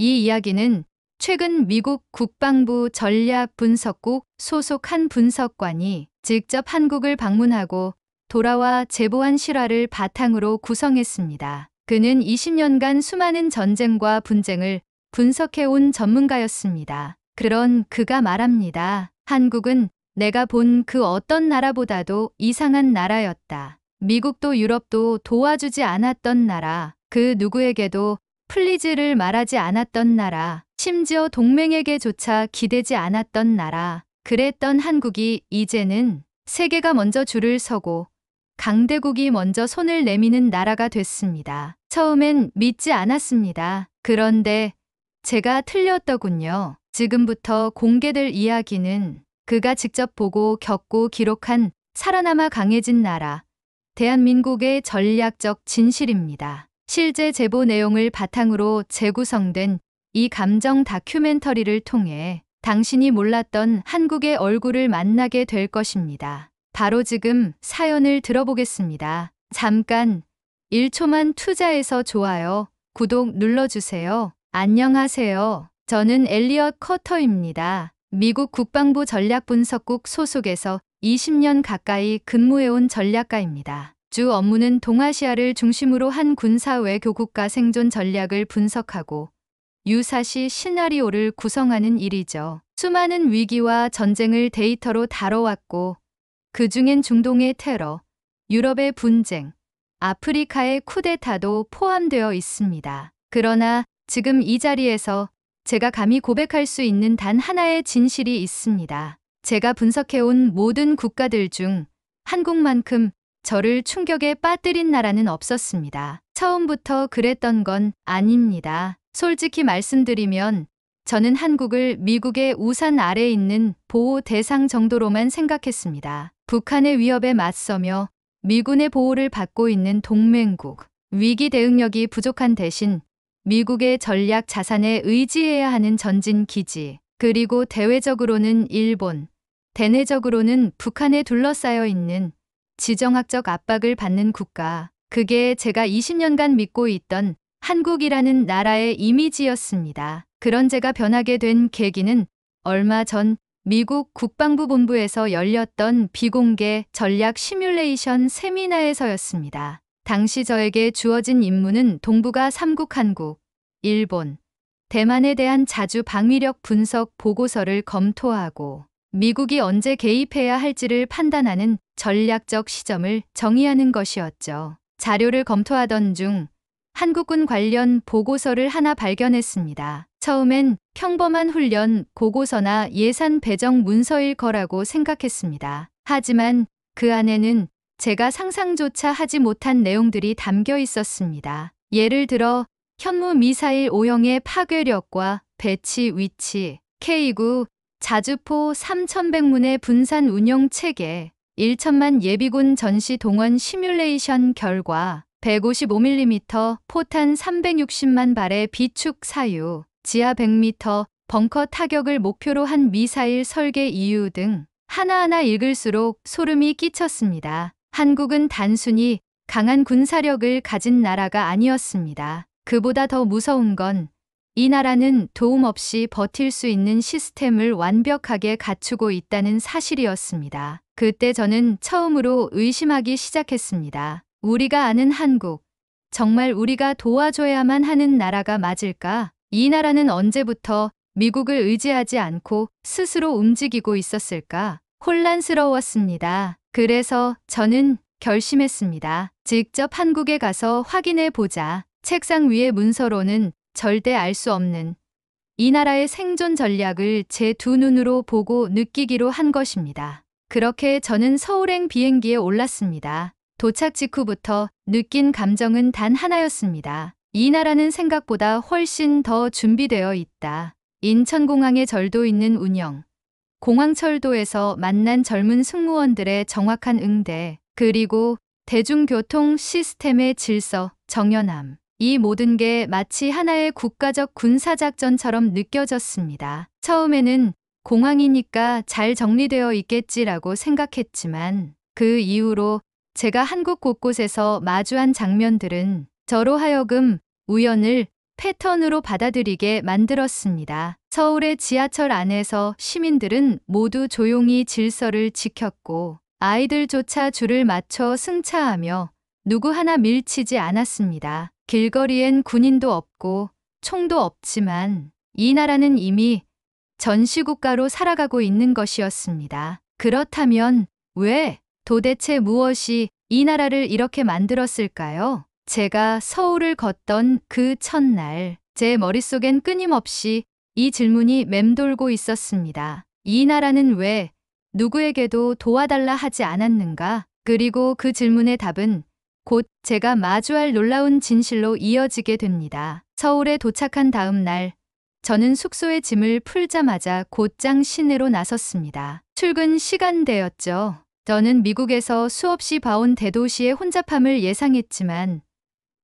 이 이야기는 최근 미국 국방부 전략분석국 소속 한 분석관이 직접 한국을 방문하고 돌아와 제보한 실화를 바탕으로 구성했습니다. 그는 20년간 수많은 전쟁과 분쟁을 분석해온 전문가였습니다. 그런 그가 말합니다. 한국은 내가 본 그 어떤 나라보다도 이상한 나라였다. 미국도 유럽도 도와주지 않았던 나라, 그 누구에게도 플리즈를 말하지 않았던 나라, 심지어 동맹에게조차 기대지 않았던 나라. 그랬던 한국이 이제는 세계가 먼저 줄을 서고 강대국이 먼저 손을 내미는 나라가 됐습니다. 처음엔 믿지 않았습니다. 그런데 제가 틀렸더군요. 지금부터 공개될 이야기는 그가 직접 보고 겪고 기록한 살아남아 강해진 나라, 대한민국의 전략적 진실입니다. 실제 제보 내용을 바탕으로 재구성된 이 감정 다큐멘터리를 통해 당신이 몰랐던 한국의 얼굴을 만나게 될 것입니다. 바로 지금 사연을 들어보겠습니다. 잠깐 1초만 투자해서 좋아요, 구독 눌러주세요. 안녕하세요. 저는 엘리엇 커터입니다. 미국 국방부 전략분석국 소속에서 20년 가까이 근무해온 전략가입니다. 주 업무는 동아시아를 중심으로 한 군사 외교 국가 생존 전략을 분석하고 유사시 시나리오를 구성하는 일이죠. 수많은 위기와 전쟁을 데이터로 다뤄왔고 그중엔 중동의 테러, 유럽의 분쟁, 아프리카의 쿠데타도 포함되어 있습니다. 그러나 지금 이 자리에서 제가 감히 고백할 수 있는 단 하나의 진실이 있습니다. 제가 분석해온 모든 국가들 중 한국만큼 저를 충격에 빠뜨린 나라는 없었습니다. 처음부터 그랬던 건 아닙니다. 솔직히 말씀드리면 저는 한국을 미국의 우산 아래에 있는 보호 대상 정도로만 생각했습니다. 북한의 위협에 맞서며 미군의 보호를 받고 있는 동맹국, 위기 대응력이 부족한 대신 미국의 전략 자산에 의지해야 하는 전진 기지, 그리고 대외적으로는 일본, 대내적으로는 북한에 둘러싸여 있는 지정학적 압박을 받는 국가, 그게 제가 20년간 믿고 있던 한국이라는 나라의 이미지였습니다. 그런 제가 변하게 된 계기는 얼마 전 미국 국방부 본부에서 열렸던 비공개 전략 시뮬레이션 세미나에서였습니다. 당시 저에게 주어진 임무는 동북아 3국 한국, 일본, 대만에 대한 자주 방위력 분석 보고서를 검토하고 미국이 언제 개입해야 할지를 판단하는 전략적 시점을 정의하는 것이었죠. 자료를 검토하던 중 한국군 관련 보고서를 하나 발견했습니다. 처음엔 평범한 훈련 보고서나 예산 배정 문서일 거라고 생각했습니다. 하지만 그 안에는 제가 상상조차 하지 못한 내용들이 담겨 있었습니다. 예를 들어 현무 미사일 5형의 파괴력과 배치 위치, K9 자주포 3100문의 분산 운용 체계, 1천만 예비군 전시 동원 시뮬레이션 결과, 155mm 포탄 360만 발의 비축 사유, 지하 100m 벙커 타격을 목표로 한 미사일 설계 이유 등 하나하나 읽을수록 소름이 끼쳤습니다. 한국은 단순히 강한 군사력을 가진 나라가 아니었습니다. 그보다 더 무서운 건 이 나라는 도움 없이 버틸 수 있는 시스템을 완벽하게 갖추고 있다는 사실이었습니다. 그때 저는 처음으로 의심하기 시작했습니다. 우리가 아는 한국, 정말 우리가 도와줘야만 하는 나라가 맞을까? 이 나라는 언제부터 미국을 의지하지 않고 스스로 움직이고 있었을까? 혼란스러웠습니다. 그래서 저는 결심했습니다. 직접 한국에 가서 확인해 보자. 책상 위의 문서로는 절대 알 수 없는 이 나라의 생존 전략을 제 두 눈으로 보고 느끼기로 한 것입니다. 그렇게 저는 서울행 비행기에 올랐습니다. 도착 직후부터 느낀 감정은 단 하나였습니다. 이 나라는 생각보다 훨씬 더 준비되어 있다. 인천공항에 절도 있는 운영, 공항철도에서 만난 젊은 승무원들의 정확한 응대, 그리고 대중교통 시스템의 질서, 정연함. 이 모든 게 마치 하나의 국가적 군사작전처럼 느껴졌습니다. 처음에는 공항이니까 잘 정리되어 있겠지라고 생각했지만 그 이후로 제가 한국 곳곳에서 마주한 장면들은 저로 하여금 우연을 패턴으로 받아들이게 만들었습니다. 서울의 지하철 안에서 시민들은 모두 조용히 질서를 지켰고 아이들조차 줄을 맞춰 승차하며 누구 하나 밀치지 않았습니다. 길거리엔 군인도 없고 총도 없지만 이 나라는 이미 전시국가로 살아가고 있는 것이었습니다. 그렇다면 왜, 도대체 무엇이 이 나라를 이렇게 만들었을까요? 제가 서울을 걷던 그 첫날, 제 머릿속엔 끊임없이 이 질문이 맴돌고 있었습니다. 이 나라는 왜 누구에게도 도와달라 하지 않았는가? 그리고 그 질문의 답은 곧 제가 마주할 놀라운 진실로 이어지게 됩니다. 서울에 도착한 다음 날, 저는 숙소에 짐을 풀자마자 곧장 시내로 나섰습니다. 출근 시간대였죠. 저는 미국에서 수없이 봐온 대도시의 혼잡함을 예상했지만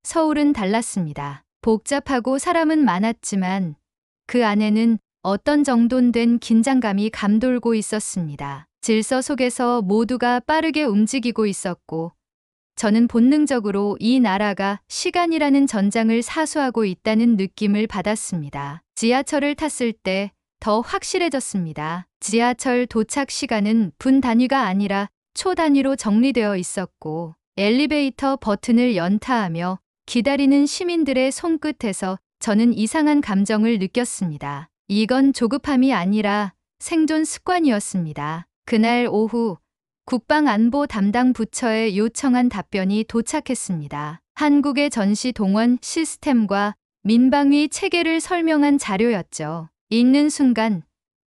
서울은 달랐습니다. 복잡하고 사람은 많았지만 그 안에는 어떤 정돈된 긴장감이 감돌고 있었습니다. 질서 속에서 모두가 빠르게 움직이고 있었고 저는 본능적으로 이 나라가 시간이라는 전장을 사수하고 있다는 느낌을 받았습니다. 지하철을 탔을 때 더 확실해졌습니다. 지하철 도착 시간은 분 단위가 아니라 초 단위로 정리되어 있었고 엘리베이터 버튼을 연타하며 기다리는 시민들의 손끝에서 저는 이상한 감정을 느꼈습니다. 이건 조급함이 아니라 생존 습관이었습니다. 그날 오후 국방안보 담당 부처에 요청한 답변이 도착했습니다. 한국의 전시 동원 시스템과 민방위 체계를 설명한 자료였죠. 읽는 순간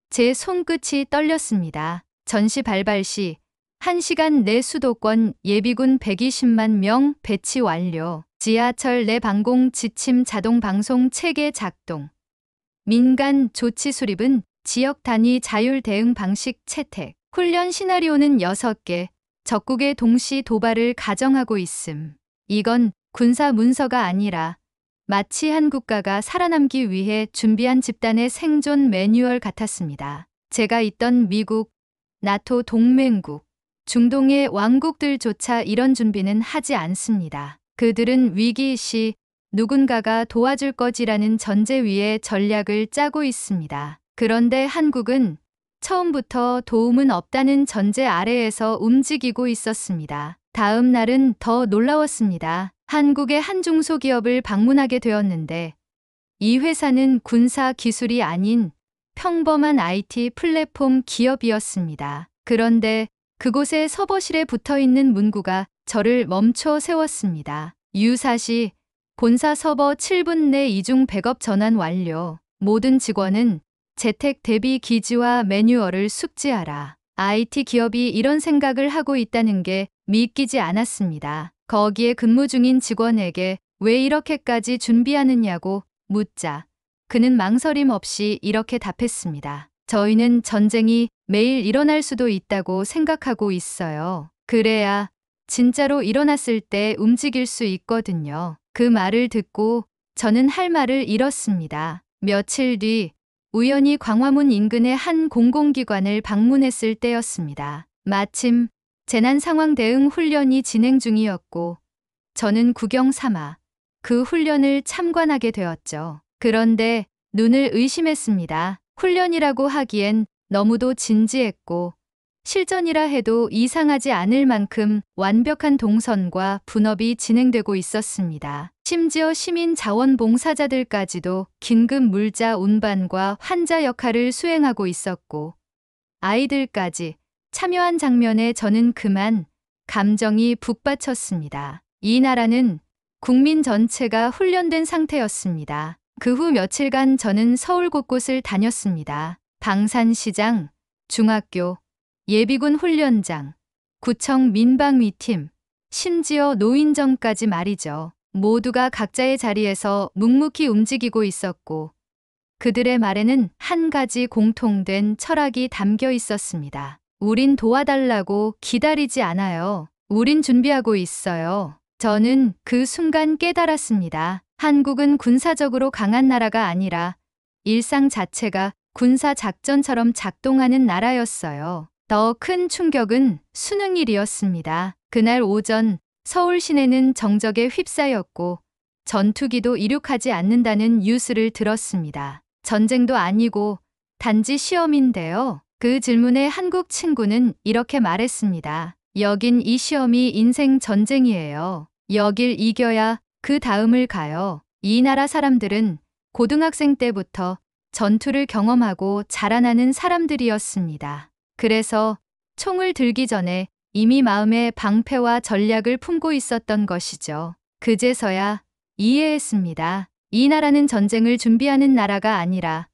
제 손끝이 떨렸습니다. 전시 발발 시 1시간 내 수도권 예비군 120만 명 배치 완료. 지하철 내 방공 지침 자동 방송 체계 작동. 민간 조치 수립은 지역 단위 자율 대응 방식 채택. 훈련 시나리오는 6개. 적국의 동시 도발을 가정하고 있음. 이건 군사 문서가 아니라 마치 한 국가가 살아남기 위해 준비한 집단의 생존 매뉴얼 같았습니다. 제가 있던 미국, 나토 동맹국, 중동의 왕국들조차 이런 준비는 하지 않습니다. 그들은 위기 시 누군가가 도와줄 거지라는 전제 위에 전략을 짜고 있습니다. 그런데 한국은 처음부터 도움은 없다는 전제 아래에서 움직이고 있었습니다. 다음 날은 더 놀라웠습니다. 한국의 한 중소기업을 방문하게 되었는데 이 회사는 군사 기술이 아닌 평범한 IT 플랫폼 기업이었습니다. 그런데 그곳에 서버실에 붙어있는 문구가 저를 멈춰 세웠습니다. 유사시 본사 서버 7분 내 이중 백업 전환 완료. 모든 직원은 재택 대비 기지와 매뉴얼을 숙지하라. IT 기업이 이런 생각을 하고 있다는 게 믿기지 않았습니다. 거기에 근무 중인 직원에게 왜 이렇게까지 준비하느냐고 묻자 그는 망설임 없이 이렇게 답했습니다. 저희는 전쟁이 매일 일어날 수도 있다고 생각하고 있어요. 그래야 진짜로 일어났을 때 움직일 수 있거든요. 그 말을 듣고 저는 할 말을 잃었습니다. 며칠 뒤 우연히 광화문 인근의 한 공공기관을 방문했을 때였습니다. 마침 재난 상황 대응 훈련이 진행 중이었고 저는 구경 삼아 그 훈련을 참관하게 되었죠. 그런데 눈을 의심했습니다. 훈련이라고 하기엔 너무도 진지했고 실전이라 해도 이상하지 않을 만큼 완벽한 동선과 분업이 진행되고 있었습니다. 심지어 시민 자원봉사자들까지도 긴급 물자 운반과 환자 역할을 수행하고 있었고 아이들까지 참여한 장면에 저는 그만 감정이 북받쳤습니다. 이 나라는 국민 전체가 훈련된 상태였습니다. 그 후 며칠간 저는 서울 곳곳을 다녔습니다. 방산시장, 중학교, 예비군 훈련장, 구청 민방위팀, 심지어 노인정까지 말이죠. 모두가 각자의 자리에서 묵묵히 움직이고 있었고 그들의 말에는 한 가지 공통된 철학이 담겨 있었습니다. 우린 도와달라고 기다리지 않아요. 우린 준비하고 있어요. 저는 그 순간 깨달았습니다. 한국은 군사적으로 강한 나라가 아니라 일상 자체가 군사 작전처럼 작동하는 나라였어요. 더 큰 충격은 수능일이었습니다. 그날 오전 서울 시내는 정적에 휩싸였고 전투기도 이륙하지 않는다는 뉴스를 들었습니다. 전쟁도 아니고 단지 시험인데요. 그 질문에 한국 친구는 이렇게 말했습니다. 여긴 이 시험이 인생 전쟁이에요. 여길 이겨야 그 다음을 가요. 이 나라 사람들은 고등학생 때부터 전투를 경험하고 자라나는 사람들이었습니다. 그래서 총을 들기 전에 이미 마음에 방패와 전략을 품고 있었던 것이죠. 그제서야 이해했습니다. 이 나라는 전쟁을 준비하는 나라가 아니라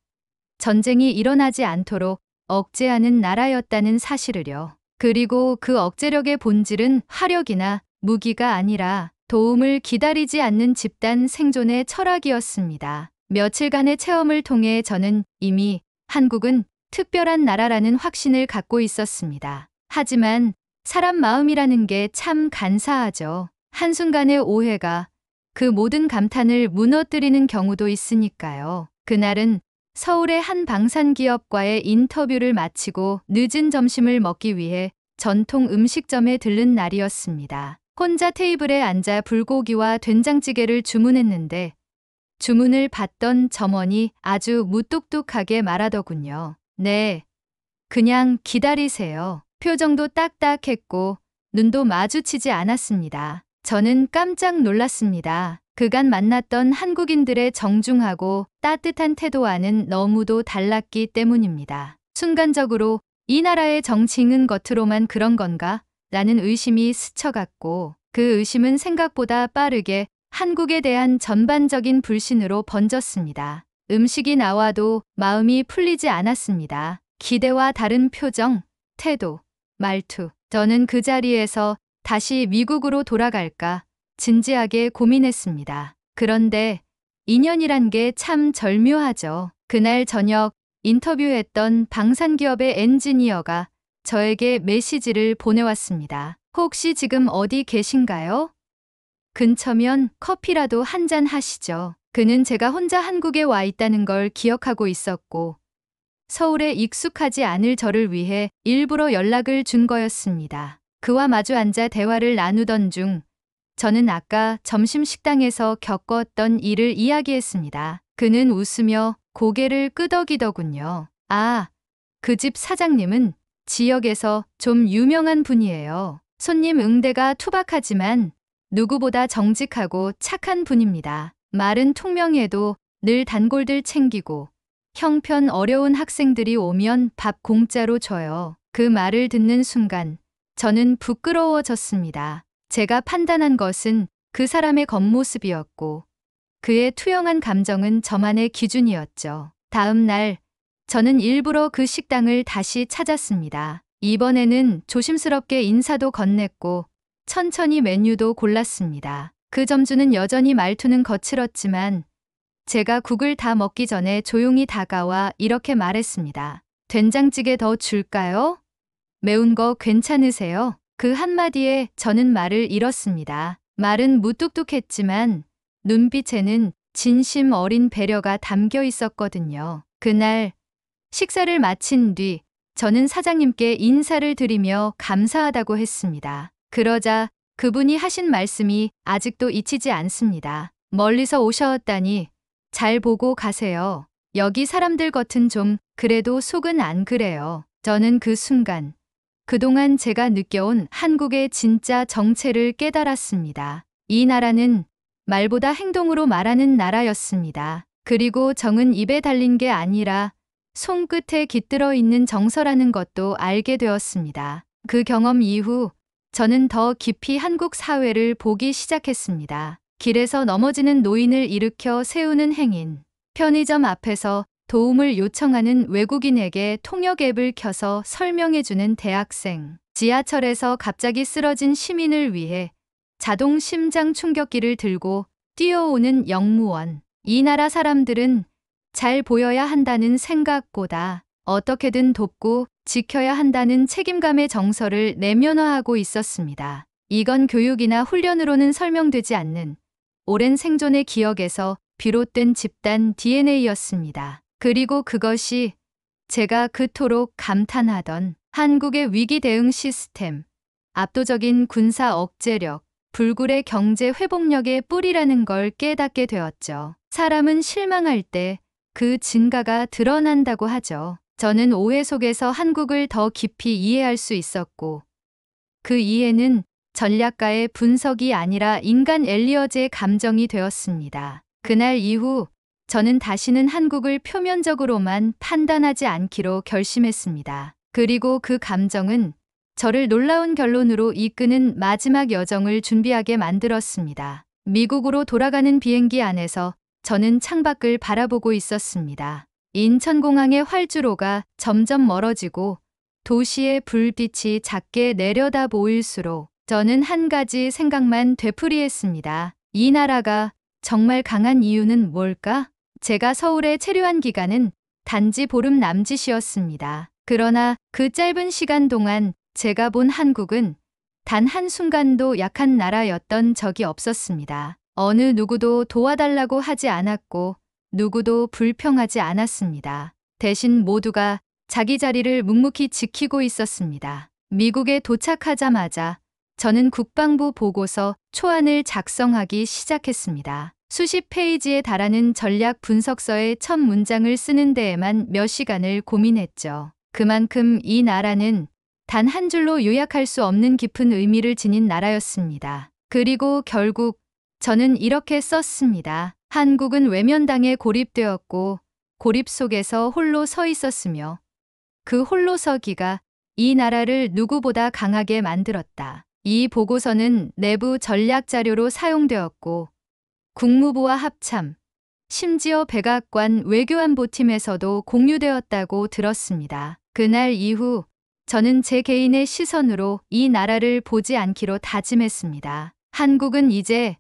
전쟁이 일어나지 않도록 억제하는 나라였다는 사실을요. 그리고 그 억제력의 본질은 화력이나 무기가 아니라 도움을 기다리지 않는 집단 생존의 철학이었습니다. 며칠간의 체험을 통해 저는 이미 한국은 특별한 나라라는 확신을 갖고 있었습니다. 하지만 사람 마음이라는 게 참 간사하죠. 한순간의 오해가 그 모든 감탄을 무너뜨리는 경우도 있으니까요. 그날은 서울의 한 방산기업과의 인터뷰를 마치고 늦은 점심을 먹기 위해 전통 음식점에 들른 날이었습니다. 혼자 테이블에 앉아 불고기와 된장찌개를 주문했는데 주문을 받던 점원이 아주 무뚝뚝하게 말하더군요. 네, 그냥 기다리세요. 표정도 딱딱했고 눈도 마주치지 않았습니다. 저는 깜짝 놀랐습니다. 그간 만났던 한국인들의 정중하고 따뜻한 태도와는 너무도 달랐기 때문입니다. 순간적으로 이 나라의 정치인은 겉으로만 그런 건가? 라는 의심이 스쳐갔고 그 의심은 생각보다 빠르게 한국에 대한 전반적인 불신으로 번졌습니다. 음식이 나와도 마음이 풀리지 않았습니다. 기대와 다른 표정, 태도, 말투. 저는 그 자리에서 다시 미국으로 돌아갈까 진지하게 고민했습니다. 그런데 인연이란 게 참 절묘하죠. 그날 저녁 인터뷰했던 방산기업의 엔지니어가 저에게 메시지를 보내왔습니다. 혹시 지금 어디 계신가요? 근처면 커피라도 한잔 하시죠. 그는 제가 혼자 한국에 와 있다는 걸 기억하고 있었고 서울에 익숙하지 않을 저를 위해 일부러 연락을 준 거였습니다. 그와 마주 앉아 대화를 나누던 중 저는 아까 점심 식당에서 겪었던 일을 이야기했습니다. 그는 웃으며 고개를 끄덕이더군요. 아, 그 집 사장님은 지역에서 좀 유명한 분이에요. 손님 응대가 투박하지만 누구보다 정직하고 착한 분입니다. 말은 통명해도 늘 단골들 챙기고 형편 어려운 학생들이 오면 밥 공짜로 줘요. 그 말을 듣는 순간 저는 부끄러워졌습니다. 제가 판단한 것은 그 사람의 겉모습이었고 그의 투영한 감정은 저만의 기준이었죠. 다음 날 저는 일부러 그 식당을 다시 찾았습니다. 이번에는 조심스럽게 인사도 건넸고 천천히 메뉴도 골랐습니다. 그 점주는 여전히 말투는 거칠었지만 제가 국을 다 먹기 전에 조용히 다가와 이렇게 말했습니다. 된장찌개 더 줄까요? 매운 거 괜찮으세요? 그 한마디에 저는 말을 잃었습니다. 말은 무뚝뚝했지만 눈빛에는 진심 어린 배려가 담겨 있었거든요. 그날 식사를 마친 뒤 저는 사장님께 인사를 드리며 감사하다고 했습니다. 그러자 그분이 하신 말씀이 아직도 잊히지 않습니다. 멀리서 오셨다니 잘 보고 가세요. 여기 사람들 겉은 좀 그래도 속은 안 그래요. 저는 그 순간 그동안 제가 느껴온 한국의 진짜 정체를 깨달았습니다. 이 나라는 말보다 행동으로 말하는 나라였습니다. 그리고 정은 입에 달린 게 아니라 손끝에 깃들어 있는 정서라는 것도 알게 되었습니다. 그 경험 이후 저는 더 깊이 한국 사회를 보기 시작했습니다. 길에서 넘어지는 노인을 일으켜 세우는 행인, 편의점 앞에서 도움을 요청하는 외국인에게 통역 앱을 켜서 설명해주는 대학생, 지하철에서 갑자기 쓰러진 시민을 위해 자동 심장 충격기를 들고 뛰어오는 영무원. 이 나라 사람들은 잘 보여야 한다는 생각보다 어떻게든 돕고 지켜야 한다는 책임감의 정서를 내면화하고 있었습니다. 이건 교육이나 훈련으로는 설명되지 않는 오랜 생존의 기억에서 비롯된 집단 DNA였습니다. 그리고 그것이 제가 그토록 감탄하던 한국의 위기 대응 시스템, 압도적인 군사 억제력, 불굴의 경제 회복력의 뿌리라는 걸 깨닫게 되었죠. 사람은 실망할 때 그 진가가 드러난다고 하죠. 저는 오해 속에서 한국을 더 깊이 이해할 수 있었고, 그 이해는 전략가의 분석이 아니라 인간 엘리어즈의 감정이 되었습니다. 그날 이후 저는 다시는 한국을 표면적으로만 판단하지 않기로 결심했습니다. 그리고 그 감정은 저를 놀라운 결론으로 이끄는 마지막 여정을 준비하게 만들었습니다. 미국으로 돌아가는 비행기 안에서 저는 창밖을 바라보고 있었습니다. 인천공항의 활주로가 점점 멀어지고 도시의 불빛이 작게 내려다 보일수록 저는 한 가지 생각만 되풀이했습니다. 이 나라가 정말 강한 이유는 뭘까? 제가 서울에 체류한 기간은 단지 보름 남짓이었습니다. 그러나 그 짧은 시간 동안 제가 본 한국은 단 한순간도 약한 나라였던 적이 없었습니다. 어느 누구도 도와달라고 하지 않았고 누구도 불평하지 않았습니다. 대신 모두가 자기 자리를 묵묵히 지키고 있었습니다. 미국에 도착하자마자 저는 국방부 보고서 초안을 작성하기 시작했습니다. 수십 페이지에 달하는 전략 분석서의 첫 문장을 쓰는 데에만 몇 시간을 고민했죠. 그만큼 이 나라는 단 한 줄로 요약할 수 없는 깊은 의미를 지닌 나라였습니다. 그리고 결국 저는 이렇게 썼습니다. 한국은 외면당에 고립되었고 고립 속에서 홀로 서 있었으며 그 홀로 서기가 이 나라를 누구보다 강하게 만들었다. 이 보고서는 내부 전략 자료로 사용되었고 국무부와 합참, 심지어 백악관 외교안보팀에서도 공유되었다고 들었습니다. 그날 이후 저는 제 개인의 시선으로 이 나라를 보지 않기로 다짐했습니다. 한국은 이제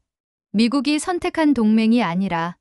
미국이 선택한 동맹이 아니라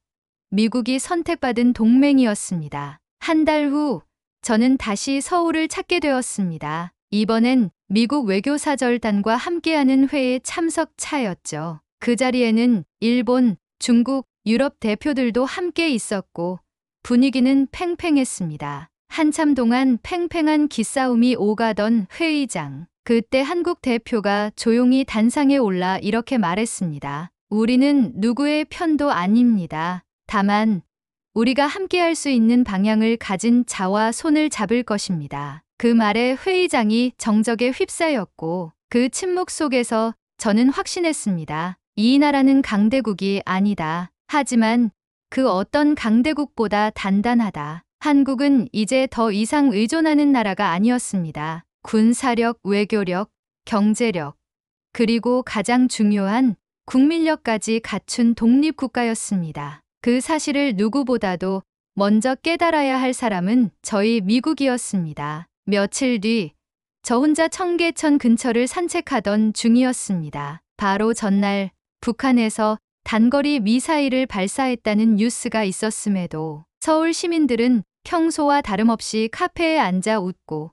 미국이 선택받은 동맹이었습니다. 한 달 후 저는 다시 서울을 찾게 되었습니다. 이번엔 미국 외교사절단과 함께하는 회에 참석차였죠. 그 자리에는 일본, 중국, 유럽 대표들도 함께 있었고 분위기는 팽팽했습니다. 한참 동안 팽팽한 기싸움이 오가던 회의장. 그때 한국 대표가 조용히 단상에 올라 이렇게 말했습니다. 우리는 누구의 편도 아닙니다. 다만 우리가 함께할 수 있는 방향을 가진 자와 손을 잡을 것입니다. 그 말에 회의장이 정적에 휩싸였고 그 침묵 속에서 저는 확신했습니다. 이 나라는 강대국이 아니다. 하지만 그 어떤 강대국보다 단단하다. 한국은 이제 더 이상 의존하는 나라가 아니었습니다. 군사력, 외교력, 경제력, 그리고 가장 중요한 국민력까지 갖춘 독립국가였습니다. 그 사실을 누구보다도 먼저 깨달아야 할 사람은 저희 미국이었습니다. 며칠 뒤, 저 혼자 청계천 근처를 산책하던 중이었습니다. 바로 전날 북한에서 단거리 미사일을 발사했다는 뉴스가 있었음에도 서울 시민들은 평소와 다름없이 카페에 앉아 웃고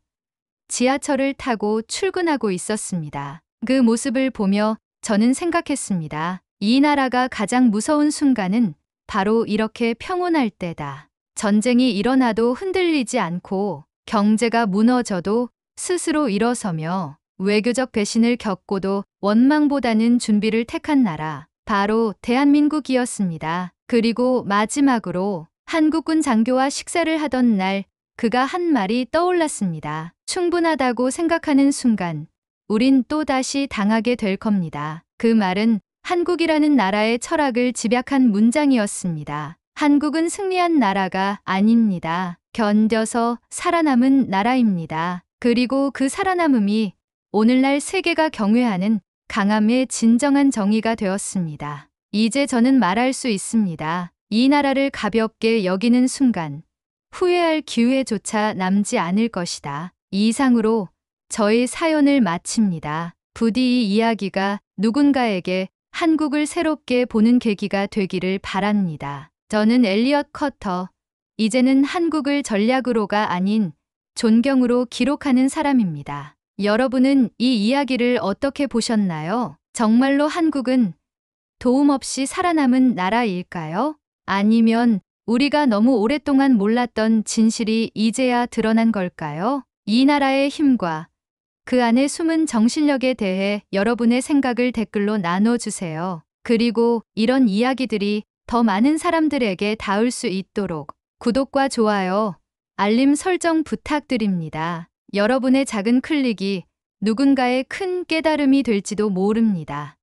지하철을 타고 출근하고 있었습니다. 그 모습을 보며 저는 생각했습니다. 이 나라가 가장 무서운 순간은 바로 이렇게 평온할 때다. 전쟁이 일어나도 흔들리지 않고 경제가 무너져도 스스로 일어서며 외교적 배신을 겪고도 원망보다는 준비를 택한 나라. 바로 대한민국이었습니다. 그리고 마지막으로 한국군 장교와 식사를 하던 날 그가 한 말이 떠올랐습니다. 충분하다고 생각하는 순간 우린 또다시 당하게 될 겁니다. 그 말은 한국이라는 나라의 철학을 집약한 문장이었습니다. 한국은 승리한 나라가 아닙니다. 견뎌서 살아남은 나라입니다. 그리고 그 살아남음이 오늘날 세계가 경외하는 강함의 진정한 정의가 되었습니다. 이제 저는 말할 수 있습니다. 이 나라를 가볍게 여기는 순간 후회할 기회조차 남지 않을 것이다. 이상으로 저의 사연을 마칩니다. 부디 이 이야기가 누군가에게 한국을 새롭게 보는 계기가 되기를 바랍니다. 저는 엘리엇 커터. 이제는 한국을 전략으로가 아닌 존경으로 기록하는 사람입니다. 여러분은 이 이야기를 어떻게 보셨나요? 정말로 한국은 도움 없이 살아남은 나라일까요? 아니면 우리가 너무 오랫동안 몰랐던 진실이 이제야 드러난 걸까요? 이 나라의 힘과 그 안에 숨은 정신력에 대해 여러분의 생각을 댓글로 나눠주세요. 그리고 이런 이야기들이 더 많은 사람들에게 닿을 수 있도록 구독과 좋아요, 알림 설정 부탁드립니다. 여러분의 작은 클릭이 누군가의 큰 깨달음이 될지도 모릅니다.